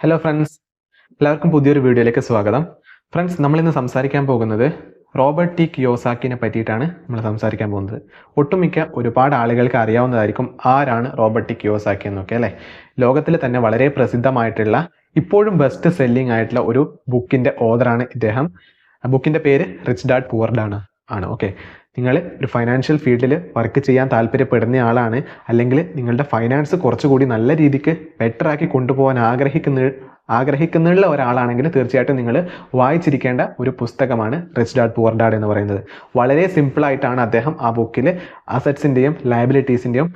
Hello friends, എല്ലാവർക്കും പുതിയൊരു വീഡിയോയിലേക്ക് സ്വാഗതം. ഫ്രണ്ട്സ്, നമ്മളിന്ന് സംസാരിക്കാൻ പോകുന്നത് റോബർട്ട് ടി കിയോസാക്കിനെ പറ്റിയിട്ടാണ് നമ്മൾ സംസാരിക്കാൻ പോകുന്നത്. ഒട്ടുമിക്ക ഒരുപാട് ആളുകൾക്ക് അറിയാവുന്നതായിരിക്കും ആരാണ് റോബർട്ട് ടി കിയോസാക്കി എന്നൊക്കെ അല്ലേ. ലോകത്തിൽ തന്നെ വളരെ പ്രസിദ്ധമായിട്ടുള്ള ഇപ്പോഴും ബെസ്റ്റ് സെല്ലിംഗ് ആയിട്ടുള്ള ഒരു ബുക്കിൻ്റെ ഓഥറാണ് ഇദ്ദേഹം. ബുക്കിൻ്റെ പേര് റിച്ച് ഡാഡ് പുവർ ഡാഡ് ആണ്. ഓക്കെ, നിങ്ങൾ ഒരു ഫൈനാൻഷ്യൽ ഫീൽഡിൽ വർക്ക് ചെയ്യാൻ താല്പര്യപ്പെടുന്ന ആളാണ്, അല്ലെങ്കിൽ നിങ്ങളുടെ ഫൈനാൻസ് കുറച്ചുകൂടി നല്ല രീതിക്ക് ബെറ്റർ ആക്കി കൊണ്ടുപോകാൻ ആഗ്രഹിക്കുന്ന ഒരാളാണെങ്കിൽ തീർച്ചയായിട്ടും നിങ്ങൾ വായിച്ചിരിക്കേണ്ട ഒരു പുസ്തകമാണ് റിച്ച് ഡാഡ് പുവർ ഡാഡ് എന്ന് പറയുന്നത്. വളരെ സിമ്പിളായിട്ടാണ് അദ്ദേഹം ആ ബുക്കിൽ അസറ്റ്സിൻ്റെയും ലയബിലിറ്റീസിൻ്റെയും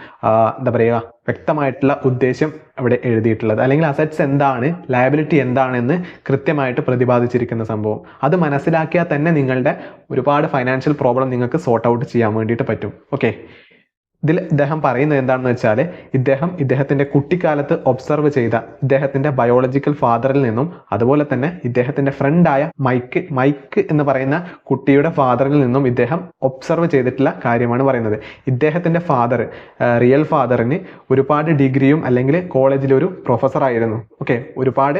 എന്താ പറയുക വ്യക്തമായിട്ടുള്ള ഉദ്ദേശം അവിടെ എഴുതിയിട്ടുള്ളത്, അല്ലെങ്കിൽ അസറ്റ്സ് എന്താണ്, ലയബിലിറ്റി എന്താണെന്ന് കൃത്യമായിട്ട് പ്രതിപാദിച്ചിരിക്കുന്ന സംഭവം. അത് മനസ്സിലാക്കിയാൽ തന്നെ നിങ്ങളുടെ ഒരുപാട് ഫൈനാൻഷ്യൽ പ്രോബ്ലം നിങ്ങൾക്ക് സോർട്ട് ഔട്ട് ചെയ്യാൻ വേണ്ടിയിട്ട് പറ്റും. ഓക്കെ, ഇതിൽ ഇദ്ദേഹം പറയുന്നത് എന്താണെന്ന് വെച്ചാൽ, ഇദ്ദേഹത്തിൻ്റെ കുട്ടിക്കാലത്ത് ഒബ്സർവ് ചെയ്ത ഇദ്ദേഹത്തിൻ്റെ ബയോളജിക്കൽ ഫാദറിൽ നിന്നും അതുപോലെ തന്നെ ഇദ്ദേഹത്തിൻ്റെ ഫ്രണ്ടായ മൈക്ക് എന്ന് പറയുന്ന കുട്ടിയുടെ ഫാദറിൽ നിന്നും ഇദ്ദേഹം ഒബ്സർവ് ചെയ്തിട്ടുള്ള കാര്യമാണ് പറയുന്നത്. ഇദ്ദേഹത്തിൻ്റെ റിയൽ ഫാദറിന് ഒരുപാട് ഡിഗ്രിയും അല്ലെങ്കിൽ കോളേജിലൊരു പ്രൊഫസറായിരുന്നു. ഓക്കെ, ഒരുപാട്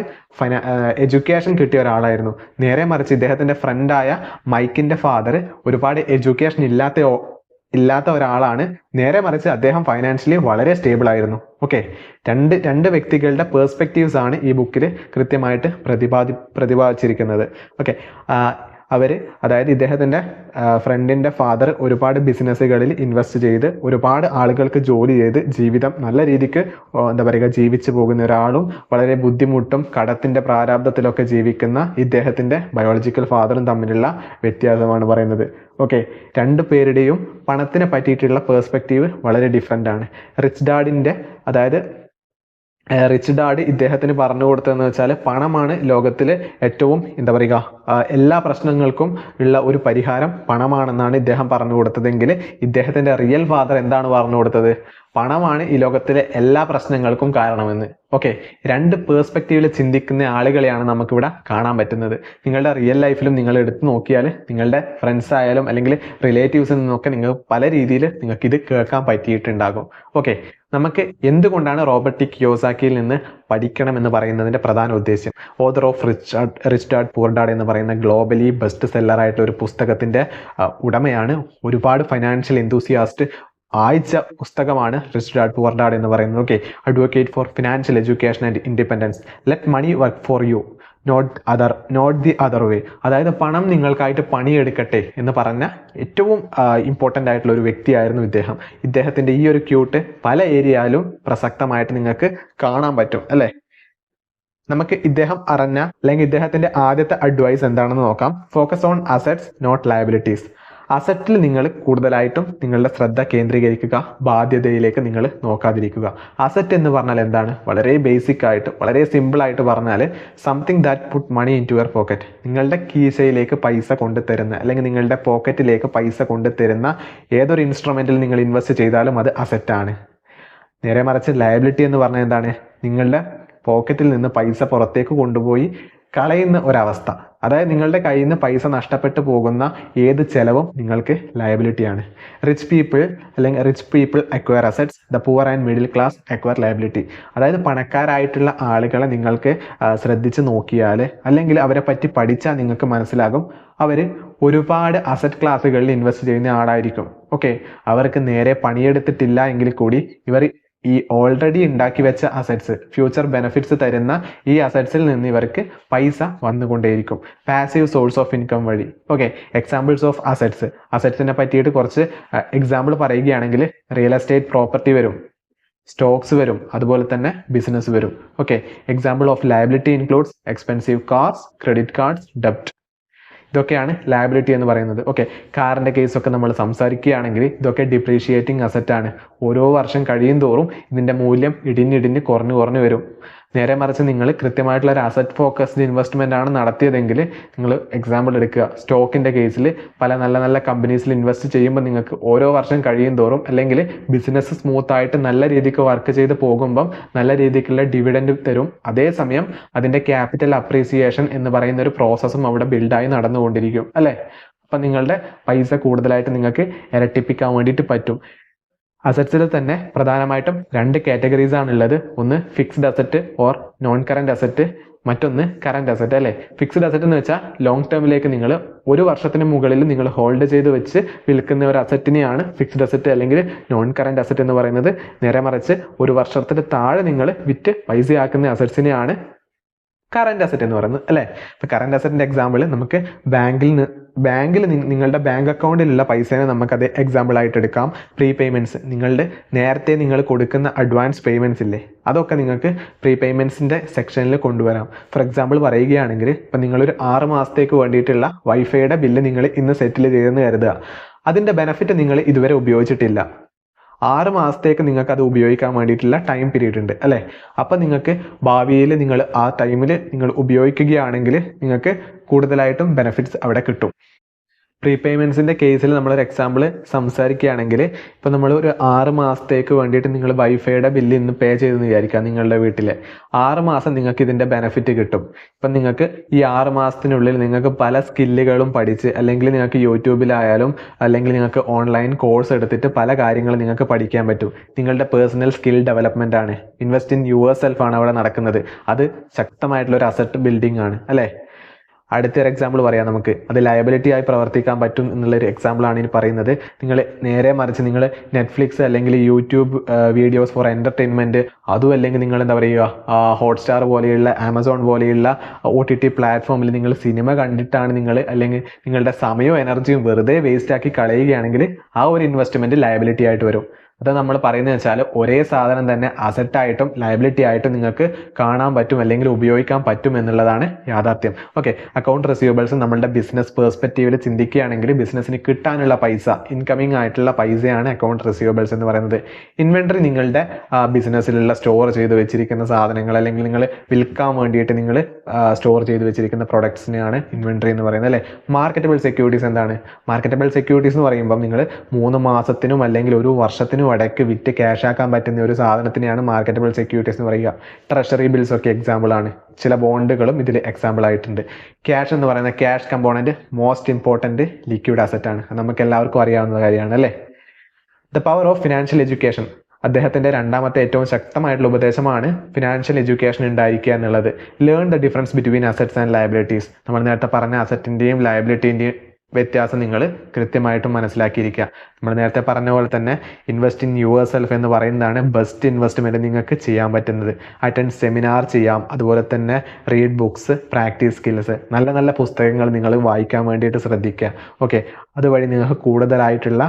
എഡ്യൂക്കേഷൻ കിട്ടിയ ഒരാളായിരുന്നു. നേരെ മറിച്ച് ഇദ്ദേഹത്തിൻ്റെ ഫ്രണ്ടായ മൈക്കിൻ്റെ ഫാദർ ഒരുപാട് എഡ്യൂക്കേഷൻ ഇല്ലാത്ത ഒരാളാണ്. നേരെ മറിച്ച് അദ്ദേഹം ഫൈനാൻഷ്യലി വളരെ സ്റ്റേബിൾ ആയിരുന്നു. ഓക്കെ, രണ്ട് വ്യക്തികളുടെ പേഴ്സ്പെക്റ്റീവ്സ് ആണ് ഈ ബുക്കിൽ കൃത്യമായിട്ട് പ്രതിപാദിച്ചിരിക്കുന്നത്. ഓക്കെ, അതായത് ഇദ്ദേഹത്തിൻ്റെ ഫ്രണ്ടിൻ്റെ ഫാദർ ഒരുപാട് ബിസിനസ്സുകളിൽ ഇൻവെസ്റ്റ് ചെയ്ത് ഒരുപാട് ആളുകൾക്ക് ജോലി ചെയ്ത് ജീവിതം നല്ല രീതിക്ക് എന്താ പറയുക ജീവിച്ചു പോകുന്ന ഒരാളും വളരെ ബുദ്ധിമുട്ടും കടത്തിൻ്റെ പ്രാരാബ്ദത്തിലൊക്കെ ജീവിക്കുന്ന ഇദ്ദേഹത്തിൻ്റെ ബയോളജിക്കൽ ഫാദറും തമ്മിലുള്ള വ്യത്യാസമാണ് പറയുന്നത്. ഓക്കെ, രണ്ടു പേരുടെയും പണത്തിനെ പറ്റിയിട്ടുള്ള പേഴ്സ്പെക്റ്റീവ് വളരെ ഡിഫറെൻ്റ് ആണ്. റിച്ച് ഡാഡ് ഇദ്ദേഹത്തിന് പറഞ്ഞു കൊടുത്തതെന്ന് വെച്ചാൽ, പണമാണ് ലോകത്തിൽ ഏറ്റവും എന്താ പറയുക എല്ലാ പ്രശ്നങ്ങൾക്കും ഉള്ള ഒരു പരിഹാരം പണമാണെന്നാണ് ഇദ്ദേഹം പറഞ്ഞു കൊടുത്തതെങ്കിൽ, ഇദ്ദേഹത്തിൻ്റെ റിയൽ ഫാദർ എന്താണ് പറഞ്ഞു കൊടുത്തത്? പണമാണ് ഈ ലോകത്തിലെ എല്ലാ പ്രശ്നങ്ങൾക്കും കാരണമെന്ന്. ഓക്കെ, രണ്ട് പേഴ്സ്പെക്റ്റീവിൽ ചിന്തിക്കുന്ന ആളുകളെയാണ് നമുക്കിവിടെ കാണാൻ പറ്റുന്നത്. നിങ്ങളുടെ റിയൽ ലൈഫിലും നിങ്ങൾ എടുത്തു നോക്കിയാൽ നിങ്ങളുടെ ഫ്രണ്ട്സ് ആയാലും അല്ലെങ്കിൽ റിലേറ്റീവ്സിൽ നിന്നൊക്കെ നിങ്ങൾക്ക് പല രീതിയിൽ നിങ്ങൾക്ക് ഇത് കേൾക്കാൻ പറ്റിയിട്ടുണ്ടാകും. ഓക്കെ, നമുക്ക് എന്തുകൊണ്ടാണ് റോബർട്ട് ടി കിയോസാക്കിയിൽ നിന്ന് പഠിക്കണം എന്ന് പറയുന്നതിൻ്റെ പ്രധാന ഉദ്ദേശ്യം, author of rich dad poor dad എന്ന് പറയുന്ന ഗ്ലോബലി ബെസ്റ്റ് സെല്ലറായിട്ടുള്ള ഒരു പുസ്തകത്തിൻ്റെ ഉടമയാണ്. ഒരുപാട് ഫൈനാൻഷ്യൽ എന്തൂസിയാസ്റ്റ് ആഴ്ച പുസ്തകമാണ് റിച്ച് ഡാഡ് പുവർ ഡാഡ് എന്ന് പറയുന്നത്. Okay, advocate for financial education and independence, let money work for you, not the other way. അതായത് പണം നിങ്ങൾക്കായിട്ട് പണിയെടുക്കട്ടെ എന്ന് പറഞ്ഞ ഏറ്റവും ഇമ്പോർട്ടൻ്റ് ആയിട്ടുള്ള ഒരു വ്യക്തിയായിരുന്നു ഇദ്ദേഹം. ഇദ്ദേഹത്തിൻ്റെ ഈ ഒരു ക്യൂട്ട് പല ഏരിയയിലും പ്രസക്തമായിട്ട് നിങ്ങൾക്ക് കാണാൻ പറ്റും അല്ലേ. നമുക്ക് ഇദ്ദേഹം അല്ലെങ്കിൽ ഇദ്ദേഹത്തിൻ്റെ ആദ്യത്തെ അഡ്വൈസ് എന്താണെന്ന് നോക്കാം. Focus on assets not liabilities. അസറ്റിൽ നിങ്ങൾ കൂടുതലായിട്ടും നിങ്ങളുടെ ശ്രദ്ധ കേന്ദ്രീകരിക്കുക, ബാധ്യതയിലേക്ക് നിങ്ങൾ നോക്കാതിരിക്കുക. അസറ്റ് എന്ന് പറഞ്ഞാൽ എന്താണ്? വളരെ ബേസിക് ആയിട്ട് വളരെ സിമ്പിളായിട്ട് പറഞ്ഞാൽ, something that put money into your pocket. നിങ്ങളുടെ കീശയിലേക്ക് പൈസ കൊണ്ടുതരുന്ന അല്ലെങ്കിൽ നിങ്ങളുടെ പോക്കറ്റിലേക്ക് പൈസ കൊണ്ടുതരുന്ന ഏതൊരു ഇൻസ്ട്രുമെൻറ്റിൽ നിങ്ങൾ ഇൻവെസ്റ്റ് ചെയ്താലും അത് അസറ്റാണ്. നേരെ മറിച്ച് ലയബിലിറ്റി എന്ന് പറഞ്ഞാൽ എന്താണ്? നിങ്ങളുടെ പോക്കറ്റിൽ നിന്ന് പൈസ പുറത്തേക്ക് കൊണ്ടുപോയി കളയുന്ന ഒരവസ്ഥ. അതായത് നിങ്ങളുടെ കയ്യിൽ നിന്ന് പൈസ നഷ്ടപ്പെട്ടു പോകുന്ന ഏത് ചെലവും നിങ്ങൾക്ക് ലയബിലിറ്റിയാണ്. Rich people acquire assets, the poor and middle class acquire liability. അതായത് പണക്കാരായിട്ടുള്ള ആളുകളെ നിങ്ങൾക്ക് ശ്രദ്ധിച്ച് നോക്കിയാൽ അല്ലെങ്കിൽ അവരെ പറ്റി പഠിച്ചാൽ നിങ്ങൾക്ക് മനസ്സിലാകും, അവർ ഒരുപാട് അസറ്റ് ക്ലാസ്സുകളിൽ ഇൻവെസ്റ്റ് ചെയ്യുന്ന ആളായിരിക്കും. ഓക്കെ, അവർക്ക് നേരെ പണിയെടുത്തിട്ടില്ല എങ്കിൽ കൂടി ഇവർ ഈ ഓൾറെഡി ഉണ്ടാക്കി വെച്ച അസറ്റ്സ്, ഫ്യൂച്ചർ ബെനിഫിറ്റ്സ് തരുന്ന ഈ അസറ്റ്സിൽ നിന്ന് ഇവർക്ക് പൈസ വന്നുകൊണ്ടേയിരിക്കും, പാസീവ് സോഴ്സ് ഓഫ് ഇൻകം വഴി. ഓക്കെ, എക്സാമ്പിൾസ് ഓഫ് അസറ്റ്സിനെ പറ്റിയിട്ട് കുറച്ച് എക്സാമ്പിൾ പറയുകയാണെങ്കിൽ, റിയൽ എസ്റ്റേറ്റ് പ്രോപ്പർട്ടി വരും, സ്റ്റോക്സ് വരും, അതുപോലെ തന്നെ ബിസിനസ് വരും. Okay, example of liability includes expensive cars, credit cards, ഡെപ്റ്റ്. ഇതൊക്കെയാണ് ലയബിലിറ്റി എന്ന് പറയുന്നത്. ഓക്കെ, കാറിൻ്റെ കേസൊക്കെ നമ്മൾ സംസാരിക്കുകയാണെങ്കിൽ ഇതൊക്കെ ഡിപ്രീഷിയേറ്റിംഗ് അസറ്റാണ്. ഓരോ വർഷം കഴിയും തോറും ഇതിൻ്റെ മൂല്യം ഇടിഞ്ഞിടിഞ്ഞ് കുറഞ്ഞു വരും. നേരെ മറിച്ച് നിങ്ങൾ കൃത്യമായിട്ടുള്ള ഒരു അസറ്റ് ഫോക്കസ്ഡ് ഇൻവെസ്റ്റ്മെൻ്റ് ആണ് നടത്തിയതെങ്കിൽ, നിങ്ങൾ എക്സാമ്പിൾ എടുക്കുക, സ്റ്റോക്കിൻ്റെ കേസിൽ പല നല്ല നല്ല കമ്പനീസിൽ ഇൻവെസ്റ്റ് ചെയ്യുമ്പോൾ നിങ്ങൾക്ക് ഓരോ വർഷം കഴിയും തോറും അല്ലെങ്കിൽ ബിസിനസ് സ്മൂത്തായിട്ട് നല്ല രീതിക്ക് വർക്ക് ചെയ്ത് പോകുമ്പം നല്ല രീതിക്കുള്ള ഡിവിഡൻഡ് തരും. അതേസമയം അതിൻ്റെ ക്യാപിറ്റൽ അപ്രീസിയേഷൻ എന്ന് പറയുന്ന ഒരു പ്രോസസ്സും അവിടെ ബിൽഡായി നടന്നുകൊണ്ടിരിക്കും അല്ലേ. അപ്പം നിങ്ങളുടെ പൈസ കൂടുതലായിട്ട് നിങ്ങൾക്ക് ഇരട്ടിപ്പിക്കാൻ വേണ്ടിയിട്ട് പറ്റും. അസറ്റ്സിൽ തന്നെ പ്രധാനമായിട്ടും 2 കാറ്റഗറീസ് ആണുള്ളത്. ഒന്ന് fixed asset or non current asset, മറ്റൊന്ന് കറന്റ് അസറ്റ് അല്ലേ. ഫിക്സ്ഡ് അസറ്റ് എന്ന് വെച്ചാൽ ലോങ് ടേമിലേക്ക് നിങ്ങൾ 1 വർഷത്തിന് മുകളിൽ നിങ്ങൾ ഹോൾഡ് ചെയ്ത് വെച്ച് വിൽക്കുന്ന ഒരു അസറ്റിനെയാണ് ഫിക്സ്ഡ് അസറ്റ് അല്ലെങ്കിൽ നോൺ കറന്റ് അസറ്റ് എന്ന് പറയുന്നത്. നേരെ മറിച്ച് 1 വർഷത്തിന് താഴെ നിങ്ങൾ വിറ്റ് പൈസയാക്കുന്ന അസറ്റ്സിനെയാണ് കറന്റ് അസറ്റ് എന്ന് പറയുന്നത് അല്ലേ. ഇപ്പൊ കറന്റ് അസറ്റിന്റെ എക്സാമ്പിൾ നമുക്ക് ബാങ്കിൽ നിങ്ങളുടെ ബാങ്ക് അക്കൗണ്ടിലുള്ള പൈസേനെ നമുക്കത് എക്സാമ്പിൾ ആയിട്ട് എടുക്കാം. പ്രീ പേയ്മെന്റ്സ്, നിങ്ങളുടെ നേരത്തെ നിങ്ങൾ കൊടുക്കുന്ന അഡ്വാൻസ് പേയ്മെന്റ്സ് ഇല്ലേ, അതൊക്കെ നിങ്ങൾക്ക് പ്രീ പേയ്മെന്റ്സിന്റെ സെക്ഷനിൽ കൊണ്ടുവരാം. ഫോർ എക്സാമ്പിൾ പറയുകയാണെങ്കിൽ ഇപ്പം നിങ്ങളൊരു 6 മാസത്തേക്ക് വേണ്ടിയിട്ടുള്ള വൈഫൈയുടെ ബില്ല് നിങ്ങൾ ഇന്ന് സെറ്റിൽ ചെയ്തെന്ന് കരുതുക. അതിന്റെ ബെനിഫിറ്റ് നിങ്ങൾ ഇതുവരെ ഉപയോഗിച്ചിട്ടില്ല. 6 മാസത്തേക്ക് നിങ്ങൾക്ക് അത് ഉപയോഗിക്കാൻ വേണ്ടിയിട്ടുള്ള ടൈം പീരീഡ് ഉണ്ട് അല്ലേ. അപ്പം നിങ്ങൾക്ക് ഭാവിയിൽ നിങ്ങൾ ആ ടൈമിൽ നിങ്ങൾ ഉപയോഗിക്കുകയാണെങ്കിൽ നിങ്ങൾക്ക് കൂടുതലായിട്ടും ബെനിഫിറ്റ്സ് അവിടെ കിട്ടും. പ്രീ പേയ്മെൻറ്റ്സിൻ്റെ കേസിൽ നമ്മളൊരു എക്സാമ്പിൾ സംസാരിക്കുകയാണെങ്കിൽ ഇപ്പോൾ നമ്മൾ ഒരു 6 മാസത്തേക്ക് വേണ്ടിയിട്ട് നിങ്ങൾ വൈഫൈയുടെ ബില്ല് ഇന്ന് പേ ചെയ്തെന്ന് വിചാരിക്കുക. നിങ്ങളുടെ വീട്ടിൽ 6 മാസം നിങ്ങൾക്ക് ഇതിൻ്റെ ബെനിഫിറ്റ് കിട്ടും. ഇപ്പം നിങ്ങൾക്ക് ഈ 6 മാസത്തിനുള്ളിൽ നിങ്ങൾക്ക് പല സ്കില്ലുകളും പഠിച്ച്, അല്ലെങ്കിൽ നിങ്ങൾക്ക് യൂട്യൂബിലായാലും അല്ലെങ്കിൽ നിങ്ങൾക്ക് ഓൺലൈൻ കോഴ്സ് എടുത്തിട്ട് പല കാര്യങ്ങളും നിങ്ങൾക്ക് പഠിക്കാൻ പറ്റും. നിങ്ങളുടെ പേഴ്സണൽ സ്കിൽ ഡെവലപ്മെൻ്റ് ആണ്, ഇൻവെസ്റ്റ് ഇൻ യുവർ സെൽഫ് ആണ് അവിടെ നടക്കുന്നത്. അത് ശക്തമായിട്ടുള്ള ഒരു അസറ്റ് ബിൽഡിംഗ് ആണ് അല്ലേ. അടുത്തൊരു എക്സാമ്പിൾ പറയാം നമുക്ക്. അത് ലയബിലിറ്റി ആയി പ്രവർത്തിക്കാൻ പറ്റും എന്നുള്ളൊരു എക്സാമ്പിളാണ് ഇനി പറയുന്നത്. നിങ്ങൾ നേരെ മറിച്ച് നിങ്ങൾ നെറ്റ്ഫ്ലിക്സ് അല്ലെങ്കിൽ യൂട്യൂബ് വീഡിയോസ് ഫോർ എൻ്റർടൈൻമെൻറ്റ്, അതും അല്ലെങ്കിൽ നിങ്ങൾ എന്താ പറയുക ഹോട്ട്സ്റ്റാർ പോലെയുള്ള ആമസോൺ പോലെയുള്ള OTT പ്ലാറ്റ്ഫോമിൽ നിങ്ങൾ സിനിമ കണ്ടിട്ടാണ് നിങ്ങൾ അല്ലെങ്കിൽ നിങ്ങളുടെ സമയവും എനർജിയും വെറുതെ വേസ്റ്റ് ആക്കി കളയുകയാണെങ്കിൽ ആ ഒരു ഇൻവെസ്റ്റ്മെൻറ്റ് ലയബിലിറ്റി ആയിട്ട് വരും. അത് നമ്മൾ പറയുന്നത് വെച്ചാൽ ഒരേ സാധനം തന്നെ അസറ്റായിട്ടും ലയബിലിറ്റി ആയിട്ടും നിങ്ങൾക്ക് കാണാൻ പറ്റും അല്ലെങ്കിൽ ഉപയോഗിക്കാൻ പറ്റും എന്നുള്ളതാണ് യാഥാർത്ഥ്യം. ഓക്കെ, അക്കൗണ്ട് റിസീവബിൾസ് നമ്മളുടെ ബിസിനസ് പേഴ്സ്പെക്റ്റീവിൽ ചിന്തിക്കുകയാണെങ്കിൽ ബിസിനസ്സിന് കിട്ടാനുള്ള പൈസ, ഇൻകമിങ് ആയിട്ടുള്ള പൈസയാണ് അക്കൗണ്ട് റിസീവബിൾസ് എന്ന് പറയുന്നത്. ഇൻവെന്ററി നിങ്ങളുടെ ബിസിനസ്സിലുള്ള സ്റ്റോർ ചെയ്ത് വെച്ചിരിക്കുന്ന സാധനങ്ങൾ, അല്ലെങ്കിൽ നിങ്ങൾ വിൽക്കാൻ വേണ്ടിയിട്ട് നിങ്ങൾ സ്റ്റോർ ചെയ്ത് വെച്ചിരിക്കുന്ന പ്രൊഡക്ട്സിനെയാണ് ഇൻവെന്ററി എന്ന് പറയുന്നത് അല്ലേ. മാർക്കറ്റബിൾ സെക്യൂരിറ്റീസ് എന്താണ്? മാർക്കറ്റബിൾ സെക്യൂരിറ്റീസ് എന്ന് പറയുമ്പോൾ നിങ്ങൾ 3 മാസത്തിനും അല്ലെങ്കിൽ 1 വർഷത്തിനും ഇടയ്ക്ക് വിറ്റ് ക്യാഷ് ആക്കാൻ പറ്റുന്ന ഒരു സാധനത്തിനെയാണ് മാർക്കറ്റബിൾ സെക്യൂരിറ്റീസ് എന്ന് പറയുക. ട്രഷറി ബിൽസ് ഒക്കെ എക്സാമ്പിൾ ആണ്. ചില ബോണ്ടുകളും ഇതിൽ എക്സാമ്പിൾ ആയിട്ടുണ്ട്. ക്യാഷ് എന്ന് പറയുന്ന cash component most important liquid asset ആണ്. നമുക്ക് എല്ലാവർക്കും അറിയാവുന്ന കാര്യമാണ് അല്ലേ. The power of financial education, അദ്ദേഹത്തിൻ്റെ രണ്ടാമത്തെ ഏറ്റവും ശക്തമായിട്ടുള്ള ഉപദേശമാണ് ഫിനാൻഷ്യൽ എഡ്യൂക്കേഷൻ ഉണ്ടായിരിക്കുക എന്നുള്ളത്. Learn the difference between assets and liabilities. നമ്മൾ നേരത്തെ പറഞ്ഞ അസറ്റിൻ്റെയും ലയബിലിറ്റീൻ്റെയും വ്യത്യാസം നിങ്ങൾ കൃത്യമായിട്ടും മനസ്സിലാക്കിയിരിക്കുക. നമ്മൾ നേരത്തെ പറഞ്ഞ പോലെ തന്നെ ഇൻവെസ്റ്റ് ഇൻ യുവർ സെൽഫ് എന്ന് പറയുന്നതാണ് ബെസ്റ്റ് ഇൻവെസ്റ്റ്മെൻറ്റ് നിങ്ങൾക്ക് ചെയ്യാൻ പറ്റുന്നത്. അറ്റൻഡ് സെമിനാർ ചെയ്യാം, അതുപോലെ തന്നെ റീഡ് ബുക്സ്, പ്രാക്ടീസ് സ്കിൽസ്, നല്ല നല്ല പുസ്തകങ്ങൾ നിങ്ങൾ വായിക്കാൻ വേണ്ടിയിട്ട് ശ്രദ്ധിക്കുക. ഓക്കെ, അതുവഴി നിങ്ങൾക്ക് കൂടുതലായിട്ടുള്ള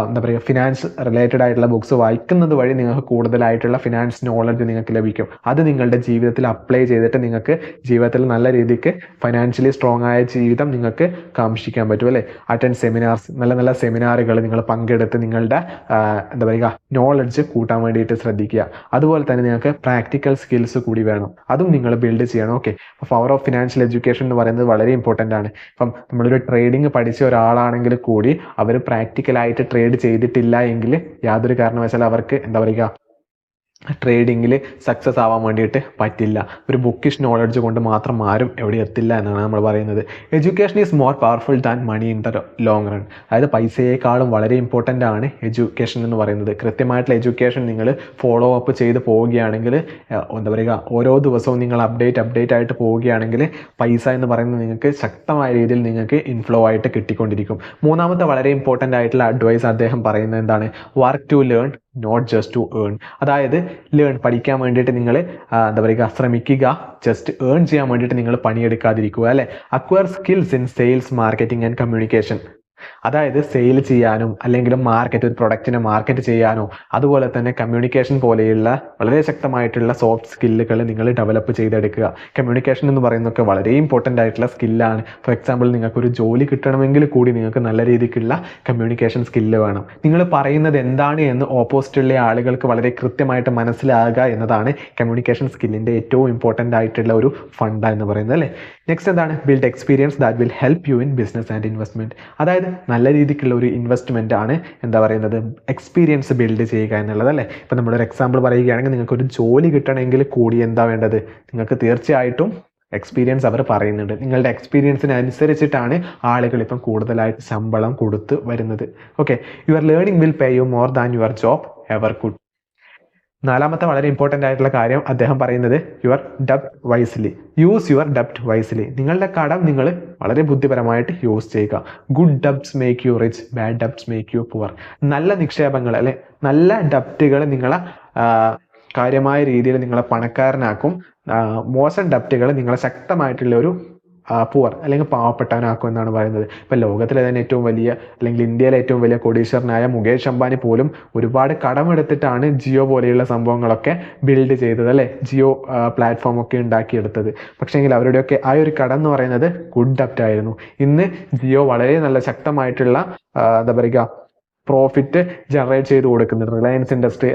എന്താ പറയുക ഫിനാൻസ് റിലേറ്റഡ് ആയിട്ടുള്ള ബുക്സ് വായിക്കുന്നത് വഴി നിങ്ങൾക്ക് കൂടുതലായിട്ടുള്ള ഫിനാൻസ് നോളജ് നിങ്ങൾക്ക് ലഭിക്കും. അത് നിങ്ങളുടെ ജീവിതത്തിൽ അപ്ലൈ ചെയ്തിട്ട് നിങ്ങൾക്ക് ജീവിതത്തിൽ നല്ല രീതിക്ക് ഫൈനാൻഷ്യലി സ്ട്രോങ് ആയ ജീവിതം നിങ്ങൾക്ക് കാംക്ഷിക്കാൻ പറ്റും അല്ലേ. അറ്റൻഡ് സെമിനാർസ്, നല്ല നല്ല സെമിനാറുകൾ നിങ്ങൾ പങ്കെടുത്ത് നിങ്ങളുടെ എന്താ പറയുക നോളജ് കൂട്ടാൻ വേണ്ടിയിട്ട് ശ്രദ്ധിക്കുക. അതുപോലെ തന്നെ നിങ്ങൾക്ക് പ്രാക്ടിക്കൽ സ്കിൽസ് കൂടി വേണം, അതും നിങ്ങൾ ബിൽഡ് ചെയ്യണം. ഓക്കെ, അപ്പോൾ പവർ ഓഫ് ഫിനാൻഷ്യൽ എഡ്യൂക്കേഷൻ എന്ന് പറയുന്നത് വളരെ ഇമ്പോർട്ടൻ്റ് ആണ്. ഇപ്പം നമ്മളൊരു ട്രേഡിങ് പഠിച്ച ഒരാളാണെങ്കിൽ കൂടി അവർ പ്രാക്ടിക്കലായിട്ട് ട്രേഡ് ചെയ്തിട്ടില്ല എങ്കിൽ യാതൊരു കാരണവശാലും അവർക്ക് എന്താ പറയുക ട്രേഡിങ്ങിൽ സക്സസ് ആവാൻ വേണ്ടിയിട്ട് പറ്റില്ല. ഒരു ബുക്കിഷ് നോളജ് കൊണ്ട് മാത്രം ആരും എവിടെ എത്തില്ല എന്നാണ് നമ്മൾ പറയുന്നത്. Education is more powerful than money in the long run. അതായത് പൈസയേക്കാളും വളരെ ഇമ്പോർട്ടൻ്റ് ആണ് എഡ്യൂക്കേഷൻ എന്ന് പറയുന്നത്. കൃത്യമായിട്ടുള്ള എഡ്യൂക്കേഷൻ നിങ്ങൾ ഫോളോ അപ്പ് ചെയ്ത് പോവുകയാണെങ്കിൽ, എന്താ പറയുക ഓരോ ദിവസവും നിങ്ങൾ അപ്ഡേറ്റ് ആയിട്ട് പോവുകയാണെങ്കിൽ പൈസ എന്ന് പറയുന്നത് നിങ്ങൾക്ക് ശക്തമായ രീതിയിൽ നിങ്ങൾക്ക് ഇൻഫ്ലോ ആയിട്ട് കിട്ടിക്കൊണ്ടിരിക്കും. മൂന്നാമത്തെ വളരെ ഇമ്പോർട്ടൻ്റ് ആയിട്ടുള്ള അഡ്വൈസ് അദ്ദേഹം പറയുന്നത് എന്താണ്? Work to learn not just to earn. അതായത് പഠിക്കാൻ വേണ്ടിയിട്ട് നിങ്ങൾ എന്താ പറയുക ശ്രമിക്കുക, ജസ്റ്റ് ഏൺ ചെയ്യാൻ വേണ്ടിയിട്ട് നിങ്ങൾ പണിയെടുക്കാതിരിക്കുക അല്ലേ. Acquire skills in sales, marketing and communication. അതായത് സെയിൽ ചെയ്യാനും അല്ലെങ്കിൽ ഒരു പ്രൊഡക്റ്റിനെ മാർക്കറ്റ് ചെയ്യാനോ, അതുപോലെ തന്നെ കമ്മ്യൂണിക്കേഷൻ പോലെയുള്ള വളരെ ശക്തമായിട്ടുള്ള സോഫ്റ്റ് സ്കില്ലുകൾ നിങ്ങൾ ഡെവലപ്പ് ചെയ്തെടുക്കുക. കമ്മ്യൂണിക്കേഷൻ എന്ന് പറയുന്നതൊക്കെ വളരെ ഇമ്പോർട്ടൻ്റ് ആയിട്ടുള്ള സ്കില്ലാണ്. ഫോർ എക്സാമ്പിൾ നിങ്ങൾക്കൊരു ജോലി കിട്ടണമെങ്കിൽ കൂടി നിങ്ങൾക്ക് നല്ല രീതിക്കുള്ള കമ്മ്യൂണിക്കേഷൻ സ്കില്ല് വേണം. നിങ്ങൾ പറയുന്നത് എന്താണ് എന്ന് ഓപ്പോസിറ്റുള്ള ആളുകൾക്ക് വളരെ കൃത്യമായിട്ട് മനസ്സിലാകുക എന്നതാണ് കമ്മ്യൂണിക്കേഷൻ സ്കില്ലിൻ്റെ ഏറ്റവും ഇമ്പോർട്ടൻ്റ് ആയിട്ടുള്ള ഒരു ഫണ്ട എന്ന് പറയുന്നത് അല്ലേ. നെക്സ്റ്റ് എന്താണ്? Build experience that will help you in business and investment. അതായത് നല്ല രീതിക്കുള്ള ഒരു ഇൻവെസ്റ്റ്മെൻ്റ് ആണ് എന്താ പറയുന്നത് എക്സ്പീരിയൻസ് ബിൽഡ് ചെയ്യുക എന്നുള്ളത് അല്ലേ. ഇപ്പം നമ്മളൊരു എക്സാമ്പിൾ പറയുകയാണെങ്കിൽ നിങ്ങൾക്കൊരു ജോലി കിട്ടണമെങ്കിൽ കൂടി എന്താ വേണ്ടത്? നിങ്ങൾക്ക് തീർച്ചയായിട്ടും എക്സ്പീരിയൻസ് അവർ പറയുന്നുണ്ട്. നിങ്ങളുടെ എക്സ്പീരിയൻസിനനുസരിച്ചിട്ടാണ് ആളുകൾ ഇപ്പം കൂടുതലായിട്ട് ശമ്പളം കൊടുത്ത് വരുന്നത്. Okay, your learning will pay you more than your job ever could. നാലാമത്തെ വളരെ ഇമ്പോർട്ടൻ്റ് ആയിട്ടുള്ള കാര്യം അദ്ദേഹം പറയുന്നത് യുവർ ഡെപ്റ്റ് വൈസ്ലി. യൂസ് യുവർ ഡെപ്റ്റ് വൈസ്ലി. നിങ്ങളുടെ കടം നിങ്ങൾ വളരെ ബുദ്ധിപരമായിട്ട് യൂസ് ചെയ്യുക. Good debts make you rich, bad debts make you poor. നല്ല നിക്ഷേപങ്ങൾ അല്ലെ നല്ല ഡെപ്റ്റുകൾ നിങ്ങളെ കാര്യമായ രീതിയിൽ നിങ്ങളെ പണക്കാരനാക്കും. മോശം ഡെപ്റ്റുകൾ നിങ്ങളെ ശക്തമായിട്ടുള്ള ഒരു പുവർ അല്ലെങ്കിൽ പാവപ്പെട്ടവനാക്കും എന്നാണ് പറയുന്നത്. ഇപ്പം ലോകത്തിലെ തന്നെ ഏറ്റവും വലിയ അല്ലെങ്കിൽ ഇന്ത്യയിലെ ഏറ്റവും വലിയ കോടീശ്വരനായ മുകേഷ് അംബാനി പോലും ഒരുപാട് കടമെടുത്തിട്ടാണ് ജിയോ പോലെയുള്ള സംഭവങ്ങളൊക്കെ ബിൽഡ് ചെയ്തത് അല്ലേ, ജിയോ പ്ലാറ്റ്ഫോം ഒക്കെ ഉണ്ടാക്കിയെടുത്തത്. പക്ഷേങ്കിൽ അവരുടെയൊക്കെ ആ ഒരു കടം എന്ന് പറയുന്നത് ഗുഡ് ഡെപ്റ്റ് ആയിരുന്നു. ഇന്ന് ജിയോ വളരെ നല്ല ശക്തമായിട്ടുള്ള എന്താ പറയുക പ്രോഫിറ്റ് ജനറേറ്റ് ചെയ്ത് കൊടുക്കുന്നുണ്ട്.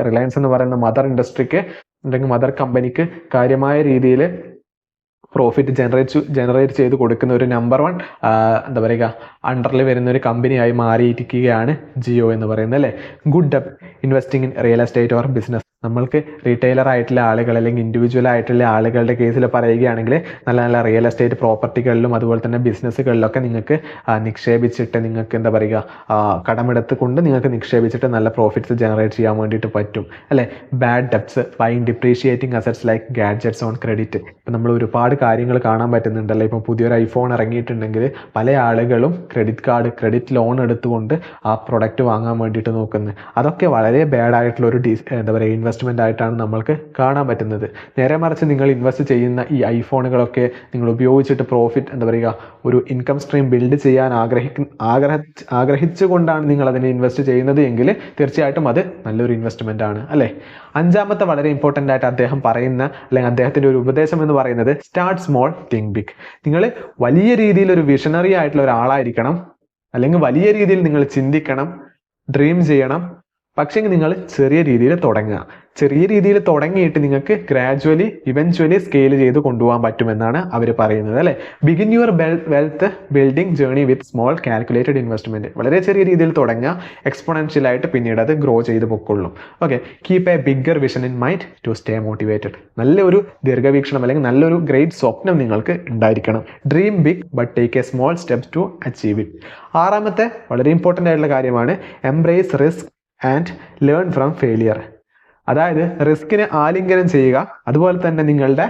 റിലയൻസ് എന്ന് പറയുന്ന മദർ ഇൻഡസ്ട്രിക്ക് അല്ലെങ്കിൽ മദർ കമ്പനിക്ക് കാര്യമായ രീതിയിൽ പ്രോഫിറ്റ് ജനറേറ്റ് ചെയ്ത് കൊടുക്കുന്ന ഒരു നമ്പർ 1 എന്താ പറയുക അണ്ടറിൽ വരുന്ന ഒരു കമ്പനിയായി മാറിയിരിക്കുകയാണ് ജിയോ എന്ന് പറയുന്നത് അല്ലേ. ഗുഡ് ഡെപ്റ്റ് investing in real estate or business. നമ്മൾക്ക് റീറ്റെയിലർ ആയിട്ടുള്ള ആളുകൾ അല്ലെങ്കിൽ ഇൻഡിവിജ്വൽ ആയിട്ടുള്ള ആളുകളുടെ കേസിൽ പറയുകയാണെങ്കിൽ നല്ല നല്ല റിയൽ എസ്റ്റേറ്റ് പ്രോപ്പർട്ടികളിലും അതുപോലെ തന്നെ ബിസിനസ്സുകളിലൊക്കെ നിങ്ങൾക്ക് നിക്ഷേപിച്ചിട്ട് നിങ്ങൾക്ക് എന്താ പറയുക കടമെടുത്ത് കൊണ്ട് നിങ്ങൾക്ക് നിക്ഷേപിച്ചിട്ട് നല്ല പ്രോഫിറ്റ്സ് ജനറേറ്റ് ചെയ്യാൻ വേണ്ടിയിട്ട് പറ്റും അല്ലേ. Bad debts buying depreciating assets like gadgets on credit. ഇപ്പം നമ്മൾ ഒരുപാട് കാര്യങ്ങൾ കാണാൻ പറ്റുന്നുണ്ടല്ലോ. ഇപ്പം പുതിയൊരു ഐഫോൺ ഇറങ്ങിയിട്ടുണ്ടെങ്കിൽ പല ആളുകളും ക്രെഡിറ്റ് ലോൺ എടുത്തുകൊണ്ട് ആ പ്രൊഡക്റ്റ് വാങ്ങാൻ വേണ്ടിയിട്ട് നോക്കുന്നത്. അതൊക്കെ വളരെ ബാഡ് ആയിട്ടുള്ള ഒരു എന്താ പറയുക ഇൻവെസ്റ്റ്മെൻ്റ് ആയിട്ടാണ് നമ്മൾക്ക് കാണാൻ പറ്റുന്നത്. നേരെ മറിച്ച് നിങ്ങൾ ഇൻവെസ്റ്റ് ചെയ്യുന്ന ഈ ഐഫോണുകളൊക്കെ നിങ്ങൾ ഉപയോഗിച്ചിട്ട് പ്രോഫിറ്റ് എന്താ പറയുക ഒരു ഇൻകം സ്ട്രീം ബിൽഡ് ചെയ്യാൻ ആഗ്രഹിച്ചുകൊണ്ടാണ് നിങ്ങൾ അതിനെ ഇൻവെസ്റ്റ് ചെയ്യുന്നത് എങ്കിൽ തീർച്ചയായിട്ടും അത് നല്ലൊരു ഇൻവെസ്റ്റ്മെൻ്റ് ആണ് അല്ലേ. അഞ്ചാമത്തെ വളരെ ഇമ്പോർട്ടൻ്റ് ആയിട്ട് അദ്ദേഹം പറയുന്ന അല്ലെങ്കിൽ അദ്ദേഹത്തിൻ്റെ ഒരു ഉപദേശം എന്ന് പറയുന്നത് സ്റ്റാർട്ട് സ്മോൾ തിങ്ക് ബിഗ്. നിങ്ങൾ വലിയ രീതിയിൽ ഒരു വിഷണറി ആയിട്ടുള്ള ഒരാളായിരിക്കണം, അല്ലെങ്കിൽ വലിയ രീതിയിൽ നിങ്ങൾ ചിന്തിക്കണം, ഡ്രീം ചെയ്യണം. പക്ഷേ നിങ്ങൾ ചെറിയ രീതിയിൽ തുടങ്ങുക. ചെറിയ രീതിയിൽ തുടങ്ങിയിട്ട് നിങ്ങൾക്ക് ഗ്രാജുവലി ഇവൻച്വലി സ്കെയിൽ ചെയ്ത് കൊണ്ടുപോകാൻ പറ്റുമെന്നാണ് അവർ പറയുന്നത് അല്ലേ. Begin your wealth building journey with small calculated investment. വളരെ ചെറിയ രീതിയിൽ തുടങ്ങുക, എക്സ്പോണൻഷ്യലായിട്ട് പിന്നീട് അത് ഗ്രോ ചെയ്ത് പൊക്കൊള്ളും. Okay, keep a bigger vision in mind to stay motivated. നല്ലൊരു ദീർഘവീക്ഷണം അല്ലെങ്കിൽ നല്ലൊരു ഗ്രേറ്റ് സ്വപ്നം നിങ്ങൾക്ക് ഉണ്ടായിരിക്കണം. Dream big but take a small steps to achieve it. ആറാമത്തെ വളരെ ഇമ്പോർട്ടൻ്റ് ആയിട്ടുള്ള കാര്യമാണ് embrace risk and learn from failure. അതായത് റിസ്കിനെ ആലിംഗനം ചെയ്യുക, അതുപോലെ തന്നെ നിങ്ങളുടെ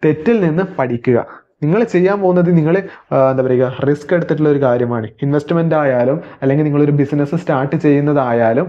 തെറ്റിൽ നിന്ന് പഠിക്കുക. നിങ്ങൾ ചെയ്യാൻ പോകുന്നത് നിങ്ങൾ എന്താ പറയുക റിസ്ക് എടുത്തിട്ടുള്ള ഒരു കാര്യമാണ്. ഇൻവെസ്റ്റ്മെൻ്റ് ആയാലും അല്ലെങ്കിൽ നിങ്ങളൊരു ബിസിനസ് സ്റ്റാർട്ട് ചെയ്യുന്നതായാലും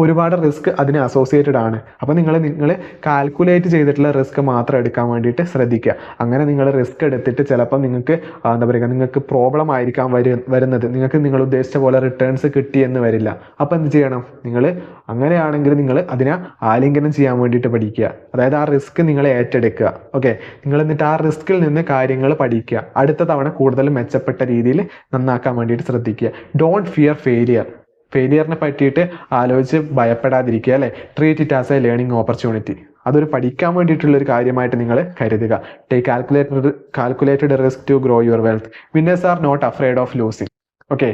ഒരുപാട് റിസ്ക് അതിന് അസോസിയേറ്റഡ് ആണ്. അപ്പോൾ നിങ്ങൾ കാൽക്കുലേറ്റ് ചെയ്തിട്ടുള്ള റിസ്ക് മാത്രം എടുക്കാൻ വേണ്ടിയിട്ട് ശ്രദ്ധിക്കുക. അങ്ങനെ നിങ്ങൾ റിസ്ക് എടുത്തിട്ട് ചിലപ്പോൾ നിങ്ങൾക്ക് എന്താ പറയുക നിങ്ങൾക്ക് പ്രോബ്ലം ആയിരിക്കാം വരുന്നത്. നിങ്ങൾക്ക് നിങ്ങൾ ഉദ്ദേശിച്ച പോലെ റിട്ടേൺസ് കിട്ടിയെന്ന് വരില്ല. അപ്പോൾ എന്ത് ചെയ്യണം? നിങ്ങൾ അങ്ങനെയാണെങ്കിൽ നിങ്ങൾ അതിനെ ആലിംഗനം ചെയ്യാൻ വേണ്ടിയിട്ട് പഠിക്കുക. അതായത് ആ റിസ്ക് നിങ്ങൾ ഏറ്റെടുക്കുക. ഓക്കെ, നിങ്ങൾ എന്നിട്ട് ആ റിസ്കിൽ നിന്ന് കാര്യങ്ങൾ പഠിക്കുക. അടുത്ത തവണ കൂടുതൽ മെച്ചപ്പെട്ട രീതിയിൽ നന്നാക്കാൻ വേണ്ടിയിട്ട് ശ്രദ്ധിക്കുക. ഡോണ്ട് ഫിയർ ഫെയിലിയറിനെ പറ്റിയിട്ട് ആലോചിച്ച് ഭയപ്പെടാതിരിക്കുക അല്ലേ. Treat it as a learning opportunity. അതൊരു പഠിക്കാൻ വേണ്ടിയിട്ടുള്ള ഒരു കാര്യമായിട്ട് നിങ്ങൾ കരുതുക. Take calculated risk to grow your wealth. Winners are not afraid of losing. Okay,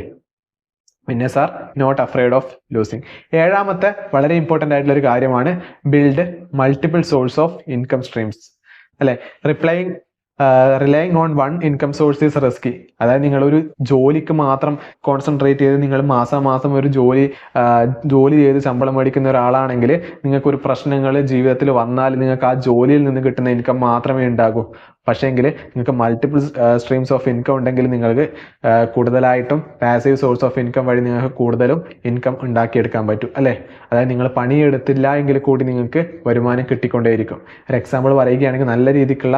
winners are not afraid of losing. ഏഴാമത്തെ വളരെ ഇമ്പോർട്ടൻ്റ് ആയിട്ടുള്ള ഒരു കാര്യമാണ് build multiple source of income streams അല്ലെ. Relying on one income source is risky. അതായത് നിങ്ങളൊരു ജോലിക്ക് മാത്രം കോൺസെൻട്രേറ്റ് ചെയ്ത് നിങ്ങൾ മാസം ഒരു ജോലി ചെയ്ത് ശമ്പളം മേടിക്കുന്ന ഒരാളാണെങ്കിൽ നിങ്ങൾക്കൊരു പ്രശ്നങ്ങൾ ജീവിതത്തിൽ വന്നാൽ നിങ്ങൾക്ക് ആ ജോലിയിൽ നിന്ന് കിട്ടുന്ന ഇൻകം മാത്രമേ ഉണ്ടാകൂ. പക്ഷേങ്കിൽ നിങ്ങൾക്ക് മൾട്ടിപ്പിൾ സ്ട്രീംസ് ഓഫ് ഇൻകം ഉണ്ടെങ്കിൽ നിങ്ങൾക്ക് കൂടുതലായിട്ടും പാസീവ് സോഴ്സ് ഓഫ് ഇൻകം വഴി നിങ്ങൾക്ക് കൂടുതലും ഇൻകം ഉണ്ടാക്കിയെടുക്കാൻ പറ്റും അല്ലേ. അതായത് നിങ്ങൾ പണിയെടുത്തില്ല എങ്കിൽ കൂടി നിങ്ങൾക്ക് വരുമാനം കിട്ടിക്കൊണ്ടേയിരിക്കും. ഒരു എക്സാമ്പിൾ പറയുകയാണെങ്കിൽ നല്ല രീതിക്കുള്ള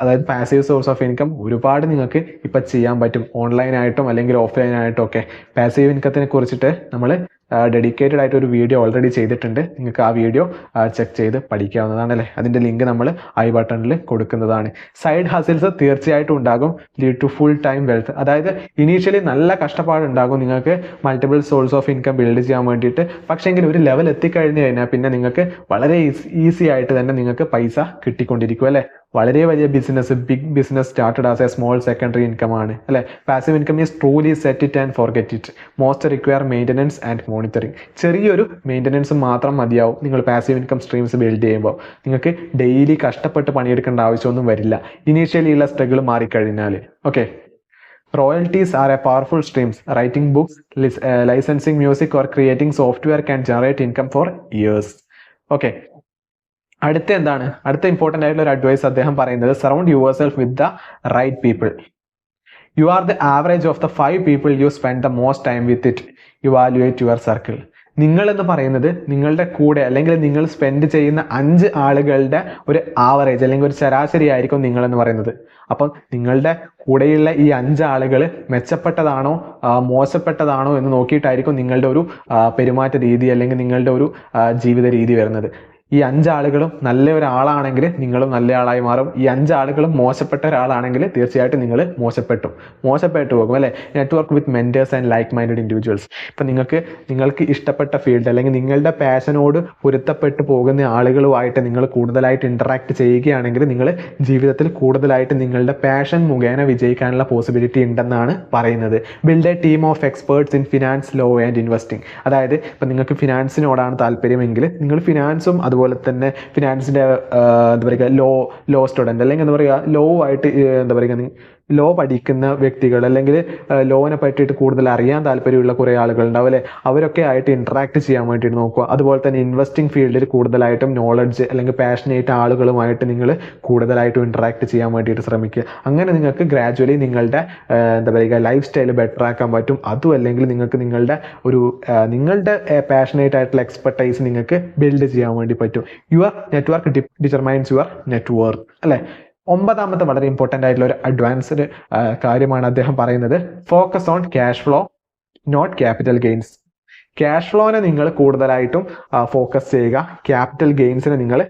അതായത് പാസീവ് സോഴ്സ് ഓഫ് ഇൻകം ഒരുപാട് നിങ്ങൾക്ക് ഇപ്പം ചെയ്യാൻ പറ്റും, ഓൺലൈനായിട്ടും അല്ലെങ്കിൽ ഓഫ്ലൈനായിട്ടും ഒക്കെ. പാസീവ് ഇൻകത്തിനെ കുറിച്ചിട്ട് നമ്മൾ ഡെഡിക്കേറ്റഡ് ആയിട്ട് ഒരു വീഡിയോ ഓൾറെഡി ചെയ്തിട്ടുണ്ട്. നിങ്ങൾക്ക് ആ വീഡിയോ ചെക്ക് ചെയ്ത് പഠിക്കാവുന്നതാണ് അല്ലേ. അതിൻ്റെ ലിങ്ക് നമ്മൾ ഐ ബട്ടണിൽ കൊടുക്കുന്നതാണ്. സൈഡ് ഹസിൽസ് തീർച്ചയായിട്ടും ഉണ്ടാകും. Lead to full time wealth. അതായത് ഇനീഷ്യലി നല്ല കഷ്ടപ്പാടുണ്ടാകും നിങ്ങൾക്ക് multiple source of income build ചെയ്യാൻ വേണ്ടിയിട്ട്. പക്ഷേങ്കിൽ ഒരു ലെവൽ എത്തിക്കഴിഞ്ഞ് കഴിഞ്ഞാൽ പിന്നെ നിങ്ങൾക്ക് വളരെ ഈസി ആയിട്ട് തന്നെ നിങ്ങൾക്ക് പൈസ കിട്ടിക്കൊണ്ടിരിക്കും അല്ലേ. വളരെ വലിയ business, big business started as a small secondary income ആണ് അല്ലേ. Passive income is truly set it and forget it, most require maintenance and monitoring. ചെറിയൊരു മെയിൻ്റനൻസ് മാത്രം മതിയാവും നിങ്ങൾ പാസീവ് ഇൻകം സ്ട്രീംസ് ബിൽഡ് ചെയ്യുമ്പോൾ. നിങ്ങൾക്ക് ഡെയിലി കഷ്ടപ്പെട്ട് പണിയെടുക്കേണ്ട ആവശ്യമൊന്നും വരില്ല ഇനീഷ്യലി ഉള്ള സ്ട്രഗിൾ മാറിക്കഴിഞ്ഞാൽ. Okay, royalties are a powerful streams. Writing books, licensing music or creating software can generate income for years. Okay, അടുത്ത എന്താണ്, അടുത്ത ഇമ്പോർട്ടൻ്റ് ആയിട്ടുള്ള ഒരു അഡ്വൈസ് അദ്ദേഹം പറയുന്നത്, surround yourself with the right people. You are the average of the 5 people you spend the most time with it. Evaluate your circle. നിങ്ങൾ എന്ന് പറയുന്നത് നിങ്ങളുടെ കൂടെ അല്ലെങ്കിൽ നിങ്ങൾ സ്പെൻഡ് ചെയ്യുന്ന 5 ആളുകളുടെ ഒരു ആവറേജ് അല്ലെങ്കിൽ ഒരു ശരാശരി ആയിരിക്കും നിങ്ങളെന്ന് പറയുന്നത്. അപ്പം നിങ്ങളുടെ കൂടെയുള്ള ഈ 5 ആളുകൾ മെച്ചപ്പെട്ടതാണോ മോശപ്പെട്ടതാണോ എന്ന് നോക്കിയിട്ടായിരിക്കും നിങ്ങളുടെ ഒരു പെരുമാറ്റ രീതി അല്ലെങ്കിൽ നിങ്ങളുടെ ഒരു ജീവിത രീതി വരുന്നത്. ഈ 5 ആളുകളും നല്ല ഒരാളാണെങ്കിൽ നിങ്ങളും നല്ല ആളായി മാറും. ഈ 5 ആളുകളും മോശപ്പെട്ട ഒരാളാണെങ്കിൽ തീർച്ചയായിട്ടും നിങ്ങൾ മോശപ്പെട്ടു പോകും അല്ലേ. Network with mentors and like minded individuals. ഇപ്പം നിങ്ങൾക്ക് ഇഷ്ടപ്പെട്ട ഫീൽഡ് അല്ലെങ്കിൽ നിങ്ങളുടെ പാഷനോട് പൊരുത്തപ്പെട്ടു പോകുന്ന ആളുകളുമായിട്ട് നിങ്ങൾ കൂടുതലായിട്ട് ഇൻറ്ററാക്ട് ചെയ്യുകയാണെങ്കിൽ നിങ്ങൾ ജീവിതത്തിൽ കൂടുതലായിട്ട് നിങ്ങളുടെ പാഷൻ മുഖേന വിജയിക്കാനുള്ള പോസിബിലിറ്റി ഉണ്ടെന്നാണ് പറയുന്നത്. Build A team of experts in finance, law and investing. അതായത് ഇപ്പം നിങ്ങൾക്ക് ഫിനാൻസിനോടാണ് താല്പര്യമെങ്കിൽ നിങ്ങൾ ഫിനാൻസും അതുപോലെ തന്നെ ഫിനാൻസിൻ്റെ എന്താ പറയുക ലോ സ്റ്റുഡൻറ്റ് അല്ലെങ്കിൽ എന്താ പറയുക ലോ ആയിട്ട് എന്താ പറയുക ലോ പഠിക്കുന്ന വ്യക്തികൾ അല്ലെങ്കിൽ ലോനെ പറ്റിയിട്ട് കൂടുതൽ അറിയാൻ താല്പര്യമുള്ള കുറേ ആളുകൾ ഉണ്ടാവും അല്ലേ. അവരൊക്കെ ആയിട്ട് ഇൻട്രാക്ട് ചെയ്യാൻ വേണ്ടിയിട്ട് നോക്കുക. അതുപോലെ തന്നെ ഇൻവെസ്റ്റിംഗ് ഫീൽഡിൽ കൂടുതലായിട്ടും നോളജ് അല്ലെങ്കിൽ പാഷനേറ്റ് ആളുകളുമായിട്ട് നിങ്ങൾ കൂടുതലായിട്ടും ഇൻട്രാക്ട് ചെയ്യാൻ വേണ്ടിയിട്ട് ശ്രമിക്കുക. അങ്ങനെ നിങ്ങൾക്ക് ഗ്രാജുവലി നിങ്ങളുടെ എന്താ പറയുക ലൈഫ് സ്റ്റൈൽ ബെറ്റർ ആക്കാൻ പറ്റും. അതും അല്ലെങ്കിൽ നിങ്ങൾക്ക് നിങ്ങളുടെ പാഷനേറ്റ് ആയിട്ടുള്ള എക്സ്പെർട്ടൈസ് നിങ്ങൾക്ക് ബിൽഡ് ചെയ്യാൻ വേണ്ടി പറ്റും. Your network determines your net worth അല്ലേ. 9ാമത്തെ വളരെ ഇമ്പോർട്ടൻ്റ് ആയിട്ടുള്ള ഒരു അഡ്വാൻസ്ഡ് കാര്യമാണ് അദ്ദേഹം പറയുന്നത്, focus on cash flow not capital gains. Cash ഫ്ലോനെ നിങ്ങൾ കൂടുതലായിട്ടും ഫോക്കസ് ചെയ്യുക, ക്യാപിറ്റൽ ഗെയിൻസിനെ നിങ്ങൾ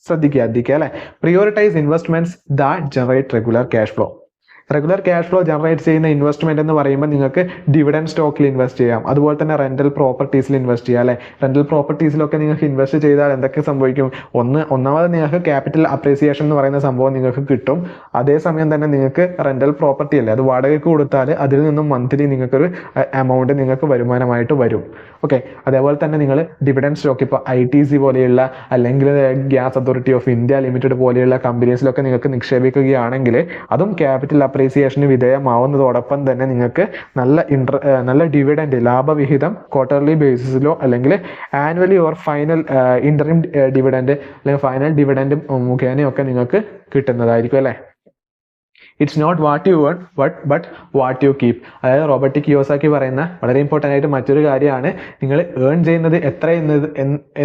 ശ്രദ്ധിക്കുക അല്ലേ. Prioritise investments that generate regular cash flow. Regular cash flow generate ചെയ്യുന്ന ഇൻവെസ്റ്റ്മെന്റ് എന്ന് പറയുമ്പോൾ നിങ്ങൾക്ക് ഡിവിഡൻഡ് സ്റ്റോക്കിൽ ഇൻവെസ്റ്റ് ചെയ്യാം. അതുപോലെ തന്നെ റെന്റൽ പ്രോപ്പർട്ടീസിൽ ഇൻവെസ്റ്റ് ചെയ്യാം അല്ലേ. റെന്റൽ പ്രോപ്പർട്ടീസിലൊക്കെ നിങ്ങൾക്ക് ഇൻവെസ്റ്റ് ചെയ്താൽ എന്തൊക്കെ സംഭവിക്കും? ഒന്നാമത് നിങ്ങൾക്ക് ക്യാപിറ്റൽ അപ്രീസിയേഷൻ എന്ന് പറയുന്ന സംഭവം നിങ്ങൾക്ക് കിട്ടും. അതേസമയം തന്നെ നിങ്ങൾക്ക് റെന്റൽ പ്രോപ്പർട്ടി അല്ലേ, അത് വാടകയ്ക്ക് കൊടുത്താൽ അതിൽ നിന്നും മന്ത്ലി നിങ്ങൾക്കൊരു എമൗണ്ട് നിങ്ങൾക്ക് വരുമാനമായിട്ട് വരും. ഓക്കെ, അതേപോലെ തന്നെ നിങ്ങൾ ഡിവിഡൻഡ് സ്റ്റോക്ക് ഇപ്പോൾ ITC പോലെയുള്ള അല്ലെങ്കിൽ gas authority of India limited പോലെയുള്ള കമ്പനീസിലൊക്കെ നിങ്ങൾക്ക് നിക്ഷേപിക്കുകയാണെങ്കിൽ അതും ക്യാപിറ്റൽ അപ്രീസിയേഷന് വിധേയമാവുന്നതോടൊപ്പം തന്നെ നിങ്ങൾക്ക് നല്ല ഡിവിഡൻഡ് ലാഭവിഹിതം ക്വാർട്ടർലി ബേസിസിലോ അല്ലെങ്കിൽ annually or final interim dividend അല്ലെങ്കിൽ ഫൈനൽ ഡിവിഡൻഡ് മുഖേനയൊക്കെ നിങ്ങൾക്ക് കിട്ടുന്നതായിരിക്കും അല്ലേ. It's not what you earn but what you keep. അതായത് റോബർട്ട് കിയോസാക്കി പറയുന്ന വളരെ ഇമ്പോർട്ടൻ്റ് ആയിട്ട് മറ്റൊരു കാര്യമാണ്, നിങ്ങൾ ഏൺ ചെയ്യുന്നത് എത്ര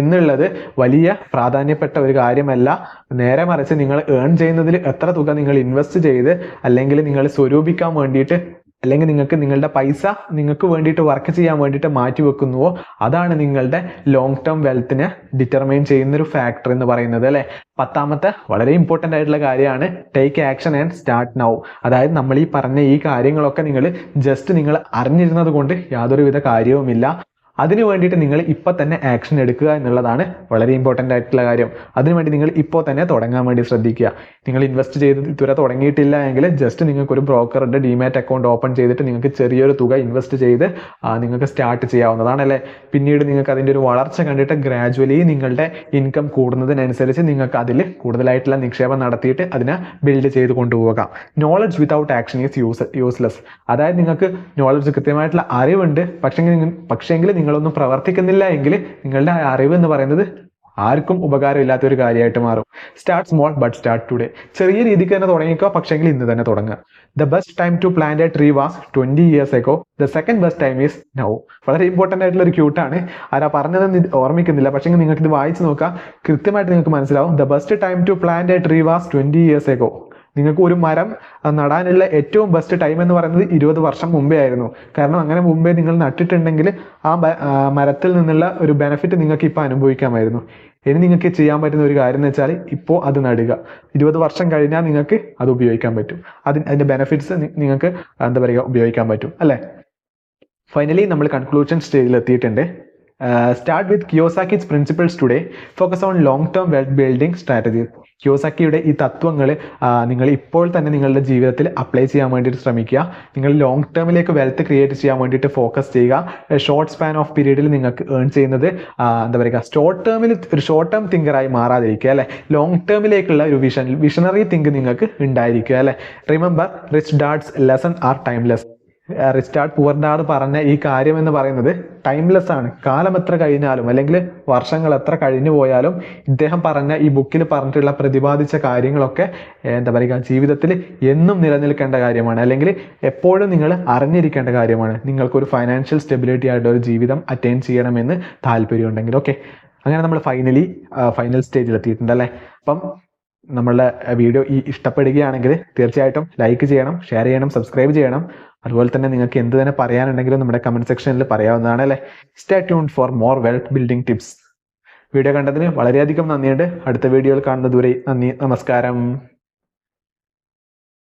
എന്നുള്ളത് വലിയ പ്രാധാന്യപ്പെട്ട ഒരു കാര്യമല്ല. നേരെ മറിച്ച് നിങ്ങൾ ഏൺ ചെയ്യുന്നതിൽ എത്ര തുക നിങ്ങൾ ഇൻവെസ്റ്റ് ചെയ്ത് അല്ലെങ്കിൽ നിങ്ങൾ സ്വരൂപിക്കാൻ വേണ്ടിയിട്ട് അല്ലെങ്കിൽ നിങ്ങളുടെ പൈസ നിങ്ങൾക്ക് വേണ്ടിയിട്ട് വർക്ക് ചെയ്യാൻ വേണ്ടിയിട്ട് മാറ്റി വെക്കുന്നുവോ അതാണ് നിങ്ങളുടെ ലോങ് ടേം വെൽത്തിനെ ഡിറ്റർമൈൻ ചെയ്യുന്നൊരു ഫാക്ടർ എന്ന് പറയുന്നത് അല്ലേ. 10ാമത്തെ വളരെ ഇമ്പോർട്ടൻ്റ് ആയിട്ടുള്ള കാര്യമാണ് take action and start now. അതായത് നമ്മൾ ഈ പറഞ്ഞ ഈ കാര്യങ്ങളൊക്കെ നിങ്ങൾ അറിഞ്ഞിരുന്നത് കൊണ്ട് യാതൊരുവിധ കാര്യവുമില്ല. അതിനു വേണ്ടിയിട്ട് നിങ്ങൾ ഇപ്പോൾ തന്നെ ആക്ഷൻ എടുക്കുക എന്നുള്ളതാണ് വളരെ ഇമ്പോർട്ടൻ്റ് ആയിട്ടുള്ള കാര്യം. അതിനുവേണ്ടി നിങ്ങൾ ഇപ്പോൾ തന്നെ തുടങ്ങാൻ വേണ്ടി ശ്രദ്ധിക്കുക. നിങ്ങൾ ഇൻവെസ്റ്റ് ചെയ്ത് ഇതുവരെ തുടങ്ങിയിട്ടില്ല എങ്കിൽ ജസ്റ്റ് നിങ്ങൾക്കൊരു ബ്രോക്കറുടെ ഡിമാറ്റ് അക്കൗണ്ട് ഓപ്പൺ ചെയ്തിട്ട് നിങ്ങൾക്ക് ചെറിയൊരു തുക ഇൻവെസ്റ്റ് ചെയ്ത് നിങ്ങൾക്ക് സ്റ്റാർട്ട് ചെയ്യാവുന്നതാണ് അല്ലേ. പിന്നീട് നിങ്ങൾക്ക് അതിൻ്റെ ഒരു വളർച്ച കണ്ടിട്ട് ഗ്രാജുവലി നിങ്ങളുടെ ഇൻകം കൂടുന്നതിനനുസരിച്ച് നിങ്ങൾക്ക് അതിൽ കൂടുതലായിട്ടുള്ള നിക്ഷേപം നടത്തിയിട്ട് അതിനെ ബിൽഡ് ചെയ്ത് കൊണ്ടുപോകാം. Knowledge without action is useless. അതായത് നിങ്ങൾക്ക് നോളജ് കൃത്യമായിട്ടുള്ള അറിവുണ്ട്, പക്ഷേങ്കിൽ നിങ്ങളൊന്നും പ്രവർത്തിക്കുന്നില്ല എങ്കിൽ നിങ്ങളുടെ അറിവ് എന്ന് പറയുന്നത് ആർക്കും ഉപകാരമില്ലാത്ത ഒരു കാര്യമായിട്ട് മാറും. Start small but start today. ചെറിയ രീതിക്ക് തന്നെ തുടങ്ങിക്കോ, പക്ഷെങ്കിൽ ഇന്ന് തന്നെ തുടങ്ങുക. The best time to plant a tree was 20 years ago. The second best time is now. വളരെ ഇമ്പോർട്ടൻ്റ് ആയിട്ടുള്ള ഒരു ക്യൂട്ടാണ്. ആരാ പറഞ്ഞതെന്ന് ഓർമ്മിക്കുന്നില്ല, പക്ഷെങ്കിൽ നിങ്ങൾക്ക് ഇത് വായിച്ച് നോക്കാം, കൃത്യമായിട്ട് നിങ്ങൾക്ക് മനസ്സിലാവും. The best time to plant a tree was 20 years ago. നിങ്ങൾക്ക് ഒരു മരം നടാനുള്ള ഏറ്റവും ബെസ്റ്റ് ടൈം എന്ന് പറയുന്നത് 20 വർഷം മുമ്പേ ആയിരുന്നു. കാരണം അങ്ങനെ മുമ്പേ നിങ്ങൾ നട്ടിട്ടുണ്ടെങ്കിൽ ആ മരത്തിൽ നിന്നുള്ള ഒരു ബെനിഫിറ്റ് നിങ്ങൾക്ക് ഇപ്പോൾ അനുഭവിക്കാമായിരുന്നു. ഇനി നിങ്ങൾക്ക് ചെയ്യാൻ പറ്റുന്ന ഒരു കാര്യം എന്ന് വെച്ചാൽ ഇപ്പോൾ അത് നടുക. 20 വർഷം കഴിഞ്ഞാൽ നിങ്ങൾക്ക് അത് ഉപയോഗിക്കാൻ പറ്റും. അതിൻ്റെ ബെനിഫിറ്റ്സ് നിങ്ങൾക്ക് എന്താ പറയുക ഉപയോഗിക്കാൻ പറ്റും അല്ലേ. ഫൈനലി നമ്മൾ കൺക്ലൂഷൻ സ്റ്റേജിൽ എത്തിയിട്ടുണ്ട്. Start with Kiyosaki's principles today. Focus on long-term wealth building strategies. കിയോസാക്കിയുടെ ഈ തത്വങ്ങൾ നിങ്ങൾ ഇപ്പോൾ തന്നെ നിങ്ങളുടെ ജീവിതത്തിൽ അപ്ലൈ ചെയ്യാൻ വേണ്ടിയിട്ട് ശ്രമിക്കുക. നിങ്ങൾ ലോങ് ടേമിലേക്ക് വെൽത്ത് ക്രിയേറ്റ് ചെയ്യാൻ വേണ്ടിയിട്ട് ഫോക്കസ് ചെയ്യുക. ഷോർട്ട് സ്പാൻ ഓഫ് പീരീഡിൽ നിങ്ങൾക്ക് ഏൺ ചെയ്യുന്നത് എന്താ പറയുക, ഷോർട്ട് ടേം തിങ്കറായി മാറാതിരിക്കുക അല്ലേ. ലോങ് ടേമിലേക്കുള്ള ഒരു വിഷണറി തിങ്ക് നിങ്ങൾക്ക് ഉണ്ടായിരിക്കുക അല്ലേ. Remember rich dad's lesson are timeless. Rich dad poor dad പറഞ്ഞ ഈ കാര്യം എന്ന് പറയുന്നത് ടൈംലെസ് ആണ്. കാലം എത്ര കഴിഞ്ഞാലും അല്ലെങ്കിൽ വർഷങ്ങൾ എത്ര കഴിഞ്ഞു പോയാലും ഇദ്ദേഹം പറഞ്ഞ ഈ ബുക്കിൽ പറഞ്ഞിട്ടുള്ള പ്രതിപാദിച്ച കാര്യങ്ങളൊക്കെ എന്താ പറയുക, ജീവിതത്തിൽ എന്നും നിലനിൽക്കേണ്ട കാര്യമാണ്, അല്ലെങ്കിൽ എപ്പോഴും നിങ്ങൾ അറിഞ്ഞിരിക്കേണ്ട കാര്യമാണ്. നിങ്ങൾക്കൊരു ഫൈനാൻഷ്യൽ സ്റ്റെബിലിറ്റി ആയിട്ട് ഒരു ജീവിതം അറ്റൈൻ ചെയ്യണമെന്ന് താല്പര്യമുണ്ടെങ്കിൽ. ഓക്കെ, അങ്ങനെ നമ്മൾ ഫൈനൽ സ്റ്റേജിൽ എത്തിയിട്ടുണ്ട് അല്ലേ. അപ്പം നമ്മളുടെ വീഡിയോ ഇഷ്ടപ്പെടുകയാണെങ്കിൽ തീർച്ചയായിട്ടും ലൈക്ക് ചെയ്യണം, ഷെയർ ചെയ്യണം, സബ്സ്ക്രൈബ് ചെയ്യണം. അതുപോലെ തന്നെ നിങ്ങൾക്ക് എന്ത് തന്നെ പറയാനുണ്ടെങ്കിലും നമ്മുടെ കമന്റ് സെക്ഷനിൽ പറയാവുന്നതാണ് അല്ലേ. Stay tuned for more wealth building tips. Video കണ്ടതിന് വളരെയധികം നന്ദിയുണ്ട്. അടുത്ത വീഡിയോയിൽ കാണുന്നത് വരെ നന്ദി, നമസ്കാരം.